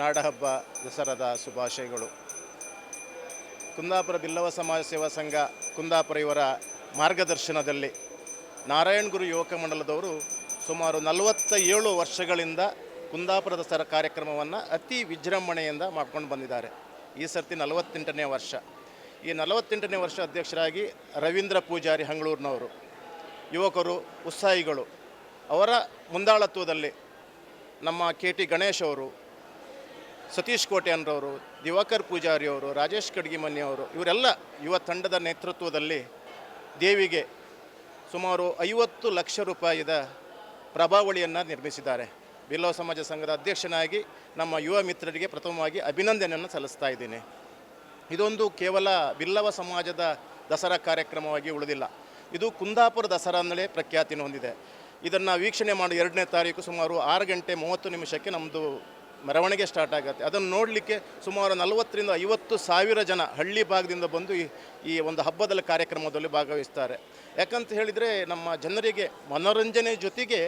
ನಾಡಹಬ್ಬ ದಸರಾದ ಶುಭಾಶಯಗಳು. ಕುಂದಾಪುರ ಬಿಲ್ಲವ ಸಮಾಜ ಸೇವಾ ಸಂಘ ಕುಂದಾಪುರ ಇವರ ಮಾರ್ಗದರ್ಶನದಲ್ಲಿ ನಾರಾಯಣಗುರು ಯುವಕ ಮಂಡಲದವರು ಸುಮಾರು 47 ವರ್ಷಗಳಿಂದ ಕುಂದಾಪುರ ದಸರಾ ಕಾರ್ಯಕ್ರಮವನ್ನು ಅತಿ ವಿಜೃಂಭಣೆಯಿಂದ ಮಾಡ್ಕೊಂಡು ಬಂದಿದ್ದಾರೆ. ಈ ಸರ್ತಿ 48ನೇ ವರ್ಷ. ಈ 48ನೇ ವರ್ಷ ಅಧ್ಯಕ್ಷರಾಗಿ ರವೀಂದ್ರ ಪೂಜಾರಿ ಹಂಗಳೂರಿನವರು, ಯುವಕರು ಉತ್ಸಾಹಿಗಳು, ಅವರ ಮುಂದಾಳತ್ವದಲ್ಲಿ ನಮ್ಮ ಕೆ.ಟಿ. ಗಣೇಶ್ ಅವರು, ಸತೀಶ್ ಕೋಟ್ಯಾನ್ರವರು, ದಿವಾಕರ್ ಪೂಜಾರಿಯವರು, ರಾಜೇಶ್ ಕಡ್ಗಿಮನಿಯವರು, ಇವರೆಲ್ಲ ಯುವ ತಂಡದ ನೇತೃತ್ವದಲ್ಲಿ ದೇವಿಗೆ ಸುಮಾರು 50 ಲಕ್ಷ ರೂಪಾಯಿದ ಪ್ರಭಾವಳಿಯನ್ನು ನಿರ್ಮಿಸಿದ್ದಾರೆ. ಬಿಲ್ಲವ ಸಮಾಜ ಸಂಘದ ಅಧ್ಯಕ್ಷನಾಗಿ ನಮ್ಮ ಯುವ ಮಿತ್ರರಿಗೆ ಪ್ರಥಮವಾಗಿ ಅಭಿನಂದನೆಯನ್ನು ಸಲ್ಲಿಸ್ತಾ ಇದ್ದೀನಿ. ಇದೊಂದು ಕೇವಲ ಬಿಲ್ಲವ ಸಮಾಜದ ದಸರಾ ಕಾರ್ಯಕ್ರಮವಾಗಿ ಉಳಿದಿಲ್ಲ, ಇದು ಕುಂದಾಪುರ ದಸರಾ ಅನ್ನಲೇ ಪ್ರಖ್ಯಾತಿಯನ್ನು ಹೊಂದಿದೆ. ಇದನ್ನು ವೀಕ್ಷಣೆ ಮಾಡಿ 2ನೇ ತಾರೀಕು ಸುಮಾರು 6:30 ನಮ್ಮದು ಮೆರವಣಿಗೆ ಸ್ಟಾರ್ಟ್ ಆಗುತ್ತೆ. ಅದನ್ನು ನೋಡಲಿಕ್ಕೆ ಸುಮಾರು 40ರಿಂದ 50 ಸಾವಿರ ಜನ ಹಳ್ಳಿ ಭಾಗದಿಂದ ಬಂದು ಈ ಒಂದು ಹಬ್ಬದ ಕಾರ್ಯಕ್ರಮದಲ್ಲಿ ಭಾಗವಹಿಸ್ತಾರೆ. ಯಾಕಂತ ಹೇಳಿದರೆ ನಮ್ಮ ಜನರಿಗೆ ಮನೋರಂಜನೆ ಜೊತೆಗೆ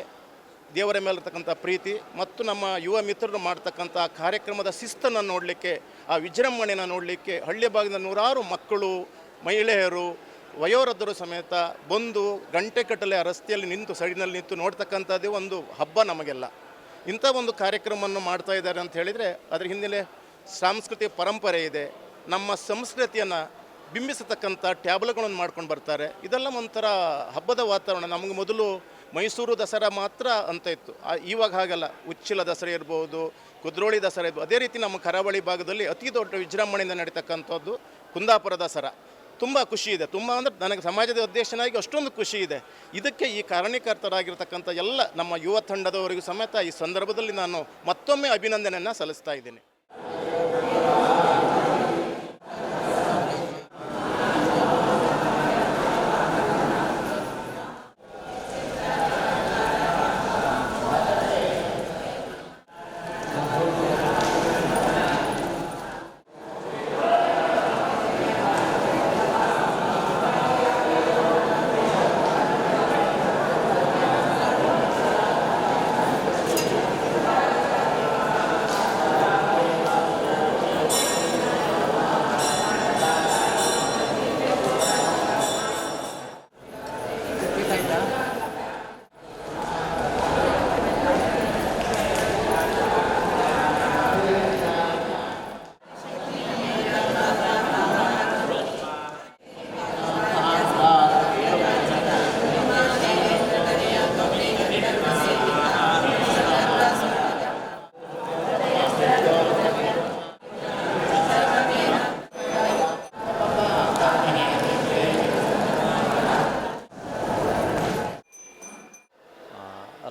ದೇವರ ಮೇಲಿರ್ತಕ್ಕಂಥ ಪ್ರೀತಿ ಮತ್ತು ನಮ್ಮ ಯುವ ಮಿತ್ರರು ಮಾಡ್ತಕ್ಕಂಥ ಕಾರ್ಯಕ್ರಮದ ಶಿಸ್ತನ್ನು ನೋಡಲಿಕ್ಕೆ, ಆ ವಿಜೃಂಭಣೆಯನ್ನು ನೋಡಲಿಕ್ಕೆ ಹಳ್ಳಿ ಭಾಗದ ನೂರಾರು ಮಕ್ಕಳು, ಮಹಿಳೆಯರು, ವಯೋವೃದ್ಧರು ಸಮೇತ ಬಂದು ಗಂಟೆಗಟ್ಟಲೆ ಆ ರಸ್ತೆಯಲ್ಲಿ ನಿಂತು ಸೈಡಿನಲ್ಲಿ ನಿಂತು ನೋಡ್ತಕ್ಕಂಥದ್ದೇ ಒಂದು ಹಬ್ಬ ನಮಗೆಲ್ಲ. ಇಂಥ ಒಂದು ಕಾರ್ಯಕ್ರಮವನ್ನು ಮಾಡ್ತಾ ಇದ್ದಾರೆ ಅಂತ ಹೇಳಿದರೆ ಅದರ ಹಿನ್ನೆಲೆ ಸಾಂಸ್ಕೃತಿಕ ಪರಂಪರೆ ಇದೆ. ನಮ್ಮ ಸಂಸ್ಕೃತಿಯನ್ನು ಬಿಂಬಿಸತಕ್ಕಂಥ ಟ್ಯಾಬ್ಲುಗಳನ್ನು ಮಾಡ್ಕೊಂಡು ಬರ್ತಾರೆ. ಇದೆಲ್ಲ ಒಂಥರ ಹಬ್ಬದ ವಾತಾವರಣ. ನಮಗೆ ಮೊದಲು ಮೈಸೂರು ದಸರಾ ಮಾತ್ರ ಅಂತ ಇತ್ತು, ಇವಾಗ ಹಾಗಲ್ಲ. ಉಚ್ಚಿಲ ದಸರಾ ಇರ್ಬೋದು, ಕುದ್ರೋಳಿ ದಸರಾ ಇರ್ಬೋದು, ಅದೇ ರೀತಿ ನಮ್ಮ ಕರಾವಳಿ ಭಾಗದಲ್ಲಿ ಅತಿ ದೊಡ್ಡ ವಿಜೃಂಭಣೆಯಿಂದ ನಡೀತಕ್ಕಂಥದ್ದು ಕುಂದಾಪುರ ದಸರಾ. ತುಂಬ ಖುಷಿ ಇದೆ. ತುಂಬ ಅಂದರೆ ನನಗೆ ಸಮಾಜದ ಅಧ್ಯಕ್ಷನಾಗಿ ಅಷ್ಟೊಂದು ಖುಷಿ ಇದೆ. ಇದಕ್ಕೆ ಈ ಕಾರಣೀಕರ್ತರಾಗಿರ್ತಕ್ಕಂಥ ಎಲ್ಲ ನಮ್ಮ ಯುವ ತಂಡದವರಿಗೂ ಸಮೇತ ಈ ಸಂದರ್ಭದಲ್ಲಿ ನಾನು ಮತ್ತೊಮ್ಮೆ ಅಭಿನಂದನೆಯನ್ನು ಸಲ್ಲಿಸ್ತಾ ಇದ್ದೀನಿ.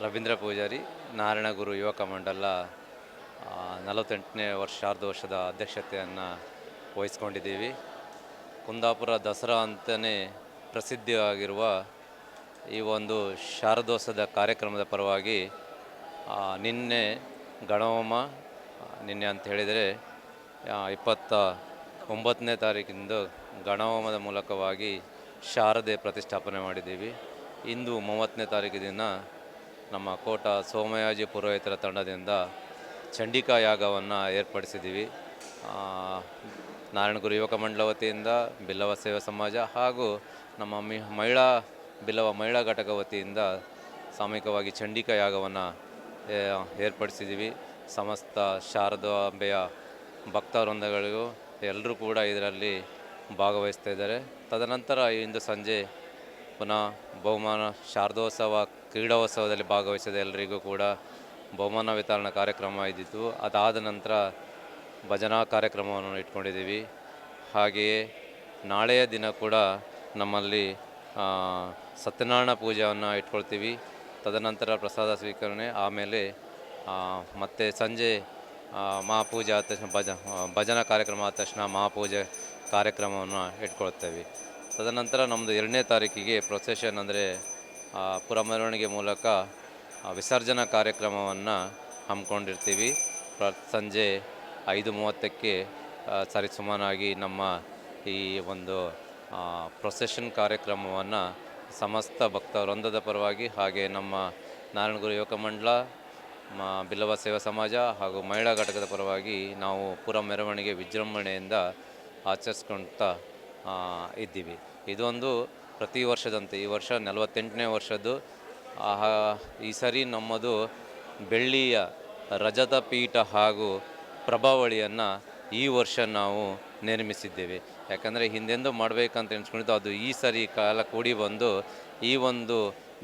ರವೀಂದ್ರ ಪೂಜಾರಿ, ನಾರಾಯಣಗುರು ಯುವಕ ಮಂಡಲ 48ನೇ ವರ್ಷದ ಅಧ್ಯಕ್ಷತೆಯನ್ನು ವಹಿಸ್ಕೊಂಡಿದ್ದೀವಿ. ಕುಂದಾಪುರ ದಸರಾ ಅಂತಲೇ ಪ್ರಸಿದ್ಧಿಯಾಗಿರುವ ಈ ಒಂದು ಶಾರದೋತ್ಸವದ ಕಾರ್ಯಕ್ರಮದ ಪರವಾಗಿ ನಿನ್ನೆ ಗಣಹೋಮ, ನಿನ್ನೆ ಅಂತ ಹೇಳಿದರೆ 29ನೇ ತಾರೀಕಿಂದು ಗಣಹೋಮದ ಮೂಲಕವಾಗಿ ಶಾರದೆ ಪ್ರತಿಷ್ಠಾಪನೆ ಮಾಡಿದ್ದೀವಿ. ಇಂದು 30ನೇ ತಾರೀಕು ದಿನ ನಮ್ಮ ಕೋಟ ಸೋಮಯಾಜಿ ಪುರೋಹಿತರ ತಂಡದಿಂದ ಚಂಡಿಕಾ ಯಾಗವನ್ನು ಏರ್ಪಡಿಸಿದ್ದೀವಿ. ನಾರಾಯಣಗುರು ಯುವಕ ಮಂಡಲ ವತಿಯಿಂದ, ಬಿಲ್ಲವ ಸೇವಾ ಸಮಾಜ ಹಾಗೂ ನಮ್ಮ ಬಿಲ್ಲವ ಮಹಿಳಾ ಘಟಕ ವತಿಯಿಂದ ಸಾಮೂಹಿಕವಾಗಿ ಚಂಡಿಕಾ ಯಾಗವನ್ನು ಏರ್ಪಡಿಸಿದ್ದೀವಿ. ಸಮಸ್ತ ಶಾರದಾಂಬೆಯ ಭಕ್ತವೃಂದಗಳಿಗೂ ಎಲ್ಲರೂ ಕೂಡ ಇದರಲ್ಲಿ ಭಾಗವಹಿಸ್ತಾ ಇದ್ದಾರೆ. ತದನಂತರ ಇಂದು ಸಂಜೆ ಪುನಃ ಬಹುಮಾನ ಶಾರದೋತ್ಸವ ಕ್ರೀಡೋತ್ಸವದಲ್ಲಿ ಭಾಗವಹಿಸಿದ ಎಲ್ಲರಿಗೂ ಕೂಡ ಬಹುಮಾನ ವಿತರಣಾ ಕಾರ್ಯಕ್ರಮ ಇದ್ದಿತ್ತು. ಅದಾದ ನಂತರ ಭಜನಾ ಕಾರ್ಯಕ್ರಮವನ್ನು ಇಟ್ಕೊಂಡಿದ್ದೀವಿ. ಹಾಗೆಯೇ ನಾಳೆಯ ದಿನ ಕೂಡ ನಮ್ಮಲ್ಲಿ ಸತ್ಯನಾರಾಯಣ ಪೂಜೆಯನ್ನು ಇಟ್ಕೊಳ್ತೀವಿ. ತದನಂತರ ಪ್ರಸಾದ ಸ್ವೀಕರಣೆ, ಆಮೇಲೆ ಮತ್ತು ಸಂಜೆ ಮಹಾಪೂಜೆ ಆದ ತಕ್ಷಣ ಭಜನಾ ಕಾರ್ಯಕ್ರಮ ಆದ ತಕ್ಷಣ ಮಹಾಪೂಜೆ ಕಾರ್ಯಕ್ರಮವನ್ನು ಇಟ್ಕೊಳ್ತೇವೆ. ತದನಂತರ ನಮ್ಮದು 2ನೇ ತಾರೀಕಿಗೆ ಪ್ರೊಸೆಷನ್ ಅಂದರೆ ಪುರ ಮೆರವಣಿಗೆ ಮೂಲಕ ವಿಸರ್ಜನಾ ಕಾರ್ಯಕ್ರಮವನ್ನು ಹಮ್ಮಿಕೊಂಡಿರ್ತೀವಿ. ಸಂಜೆ 5:30ಕ್ಕೆ ಸರಿಸುಮಾರಾಗಿ ನಮ್ಮ ಈ ಒಂದು ಪ್ರೊಸೆಷನ್ ಕಾರ್ಯಕ್ರಮವನ್ನು ಸಮಸ್ತ ಭಕ್ತವೃಂದದ ಪರವಾಗಿ ಹಾಗೆ ನಮ್ಮ ನಾರಾಯಣಗುರು ಯುವಕ ಮಂಡಲ ಬಿಲ್ಲವ ಸೇವಾ ಸಮಾಜ ಹಾಗೂ ಮಹಿಳಾ ಘಟಕದ ಪರವಾಗಿ ನಾವು ಪುರ ಮೆರವಣಿಗೆ ವಿಜೃಂಭಣೆಯಿಂದ ಆಚರಿಸ್ಕೊಳ್ತಾ ಇದ್ದೀವಿ. ಇದೊಂದು ಪ್ರತಿ ವರ್ಷದಂತೆ ಈ ವರ್ಷ 48ನೇ ವರ್ಷದ್ದು. ಈ ಸರಿ ನಮ್ಮದು ಬೆಳ್ಳಿಯ ರಜತ ಪೀಠ ಹಾಗೂ ಪ್ರಭಾವಳಿಯನ್ನು ಈ ವರ್ಷ ನಾವು ನಿರ್ಮಿಸಿದ್ದೇವೆ. ಯಾಕಂದರೆ ಹಿಂದೆಂದೂ ಮಾಡಬೇಕಂತ ಎಣಿಸ್ಕೊಂಡಿದ್ದು, ಅದು ಈ ಸರಿ ಕಾಲ ಕೂಡಿ ಬಂದು ಈ ಒಂದು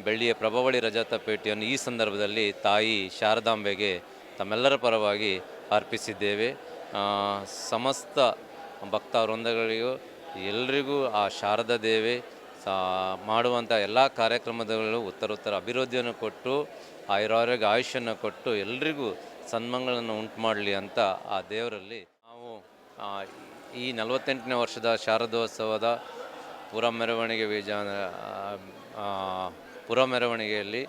ಬೆಳ್ಳಿಯ ಪ್ರಭಾವಳಿ ರಜತ ಪೇಟೆಯನ್ನು ಈ ಸಂದರ್ಭದಲ್ಲಿ ತಾಯಿ ಶಾರದಾಂಬೆಗೆ ತಮ್ಮೆಲ್ಲರ ಪರವಾಗಿ ಅರ್ಪಿಸಿದ್ದೇವೆ. ಸಮಸ್ತ ಭಕ್ತವೃಂದಗಳಿಗೂ ಎಲ್ರಿಗೂ ಆ ಶಾರದಾ ದೇವಿ ಮಾಡುವಂಥ ಎಲ್ಲ ಕಾರ್ಯಕ್ರಮದಲ್ಲೂ ಉತ್ತರೋತ್ತರ ಅಭಿವೃದ್ಧಿಯನ್ನು ಕೊಟ್ಟು ಆಯುರಾರೋಗ್ಯ ಆಯುಷ್ಯನ್ನು ಕೊಟ್ಟು ಎಲ್ರಿಗೂ ಸನ್ಮಂಗಳನ್ನು ಉಂಟು ಮಾಡಲಿ ಅಂತ ಆ ದೇವರಲ್ಲಿ ನಾವು ಈ 48ನೇ ವರ್ಷದ ಶಾರದೋತ್ಸವದ ಪುರ ಮೆರವಣಿಗೆ ಪುರ ಮೆರವಣಿಗೆಯಲ್ಲಿ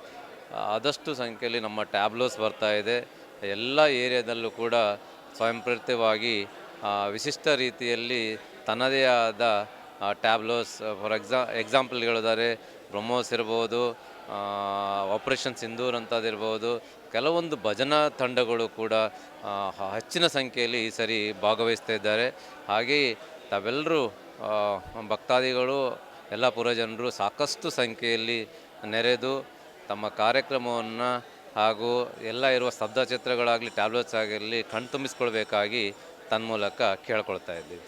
ಆದಷ್ಟು ಸಂಖ್ಯೆಯಲ್ಲಿ ನಮ್ಮ ಟ್ಯಾಬ್ಲೋಸ್ ಬರ್ತಾ ಇದೆ. ಎಲ್ಲ ಏರಿಯಾದಲ್ಲೂ ಕೂಡ ಸ್ವಯಂಪ್ರೇರಿತವಾಗಿ ವಿಶಿಷ್ಟ ರೀತಿಯಲ್ಲಿ ತನ್ನದೇ ಆದ ಟ್ಯಾಬ್ಲೋಸ್, ಫಾರ್ ಎಕ್ಸಾಂಪಲ್ ಹೇಳಿದರೆ ಬ್ರಹ್ಮೋಸ್ ಇರ್ಬೋದು, ಆಪರೇಷನ್ ಸಿಂಧೂರ್ ಅಂಥದ್ದಿರ್ಬೋದು, ಕೆಲವೊಂದು ಭಜನಾ ತಂಡಗಳು ಕೂಡ ಹೆಚ್ಚಿನ ಸಂಖ್ಯೆಯಲ್ಲಿ ಈ ಸರಿ ಭಾಗವಹಿಸ್ತಾ ಇದ್ದಾರೆ. ಹಾಗೆಯೇ ತಾವೆಲ್ಲರೂ ಭಕ್ತಾದಿಗಳು ಎಲ್ಲ ಪುರಜನರು ಸಾಕಷ್ಟು ಸಂಖ್ಯೆಯಲ್ಲಿ ನೆರೆದು ತಮ್ಮ ಕಾರ್ಯಕ್ರಮವನ್ನು ಹಾಗೂ ಎಲ್ಲ ಇರುವ ಸ್ತಬ್ಧ ಚಿತ್ರಗಳಾಗಲಿ ಟ್ಯಾಬ್ಲೆಟ್ಸ್ ಆಗಲಿ ಕಣ್ತುಂಬಿಸ್ಕೊಳ್ಬೇಕಾಗಿ ತನ್ಮೂಲಕ ಕೇಳ್ಕೊಳ್ತಾ ಇದ್ದೀವಿ.